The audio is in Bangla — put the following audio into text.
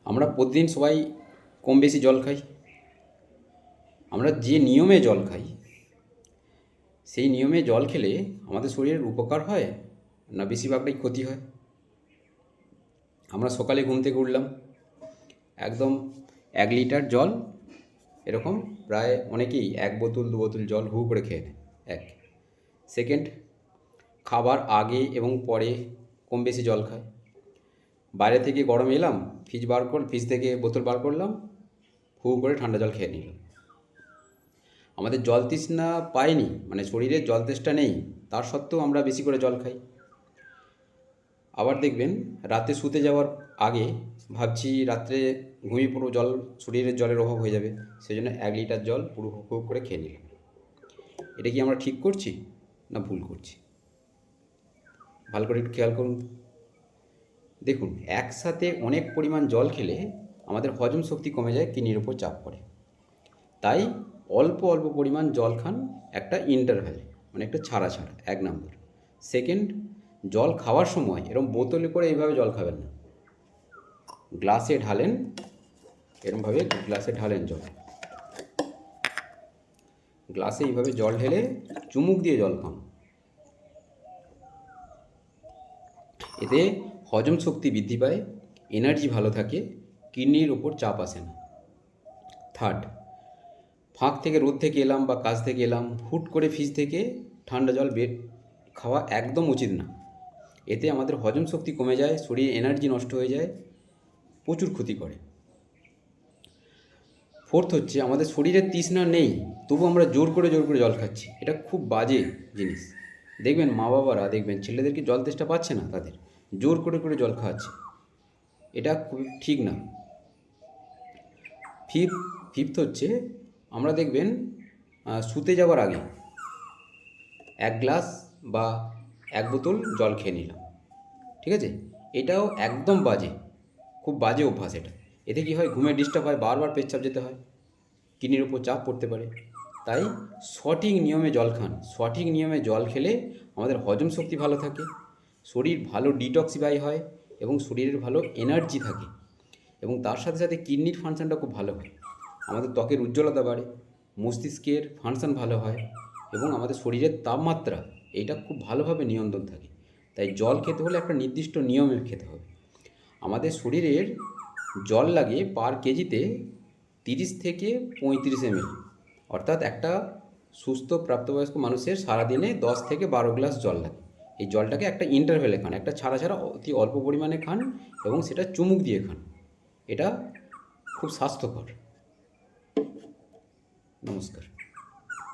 আমরা প্রতিদিন সবাই কম বেশি জল খাই। আমরা যে নিয়মে জল খাই সেই নিয়মে জল খেলে আমাদের শরীরের উপকার হয় না বেশিরভাগটাই ক্ষতি হয়। আমরা সকালে ঘুম থেকে উঠলাম, একদম 1 লিটার জল, এরকম প্রায় অনেকেই 1 বোতল 2 বোতল জল হু করে খেয়ে নেয়। এক সেকেন্ড, খাবার আগে এবং পরে কম বেশি জল খায়। বাইরে থেকে গরম এলাম, ফ্রিজ থেকে বোতল বার করলাম, হু করে ঠান্ডা জল খেয়ে নিলাম। আমাদের জল তৃষ্ণা পায়নি, মানে শরীরে জল তেষ্টা নেই, তার সত্ত্বেও আমরা বেশি করে জল খাই। আবার দেখবেন রাতে শুতে যাওয়ার আগে ভাবছি রাত্রে ঘুমিয়ে পড়বো, শরীরের জলের অভাব হয়ে যাবে, সেই জন্য 1 লিটার জল পুরো হুক করে খেয়ে নিলাম। এটা কি আমরা ঠিক করছি না ভুল করছি? ভালো করে একটু খেয়াল করুন। দেখুন, একসাথে অনেক পরিমাণ জল খেলে আমাদের হজম শক্তি কমে যায়, কিডনির উপর চাপ পড়ে। তাই অল্প অল্প পরিমাণ জল খান, একটা ইন্টারভ্যালে, মানে একটা ছাড়া ছাড়া। 1 নম্বর। সেকেন্ড, জল খাওয়ার সময় এরকম বোতলে করে এইভাবে জল খাবেন না, গ্লাসে ঢালেন, এরকমভাবে গ্লাসে ঢালেন জল, গ্লাসে এইভাবে জল ঢেলে চুমুক দিয়ে জল খান। এতে হজম শক্তি বৃদ্ধি পায়, এনার্জি ভালো থাকে, কিডনির ওপর চাপ আসে না। থার্ড, ফাঁক থেকে রোদ থেকে এলাম বা কাজ থেকে এলাম, হুট করে ফ্রিজ থেকে ঠান্ডা জল খাওয়া একদম উচিত না। এতে আমাদের হজম শক্তি কমে যায়, শরীরে এনার্জি নষ্ট হয়ে যায়, প্রচুর ক্ষতি করে। ফোর্থ হচ্ছে, আমাদের শরীরে তৃষ্ণা নেই, তবু আমরা জোর করে জল খাচ্ছি। এটা খুব বাজে জিনিস। দেখবেন মা বাবারা দেখবেন ছেলেদেরকে জল তেষ্টা পাচ্ছে না, তাদের জোর করে জল খাওয়াচ্ছে। এটা খুব ঠিক না। ফিফথ হচ্ছে, আমরা দেখবেন শুতে যাওয়ার আগে 1 গ্লাস বা 1 বোতল জল খেয়ে নিলাম, ঠিক আছে? এটাও একদম বাজে, খুব বাজে অভ্যাস এটা। এতে কী হয়, ঘুমের ডিস্টার্ব হয়, বারবার পেচ্ছাপ যেতে হয়, কিডনির উপর চাপ পড়তে পারে। তাই সঠিক নিয়মে জল খান। সঠিক নিয়মে জল খেলে আমাদের হজম শক্তি ভালো থাকে, শরীর ভালো ডিটক্সিফাই হয় এবং শরীরের ভালো এনার্জি থাকে, এবং তার সাথে সাথে কিডনির ফাংশানটা খুব ভালো হয়, আমাদের ত্বকের উজ্জ্বলতা বাড়ে, মস্তিষ্কের ফাংশান ভালো হয়, এবং আমাদের শরীরের তাপমাত্রা এইটা খুব ভালোভাবে নিয়ন্ত্রণ থাকে। তাই জল খেতে হলে একটা নির্দিষ্ট নিয়মে খেতে হবে। আমাদের শরীরের জল লাগে পার কেজিতে 30 থেকে 35 ml, অর্থাৎ একটা সুস্থ প্রাপ্তবয়স্ক মানুষের সারাদিনে 10 থেকে 12 গ্লাস জল লাগে। এই জলটাকে একটা ইন্টারভেলে খান, একটা ছাড়া ছাড়া অতি অল্প পরিমাণে খান, এবং সেটা চুমুক দিয়ে খান। এটা খুব স্বাস্থ্যকর। নমস্কার।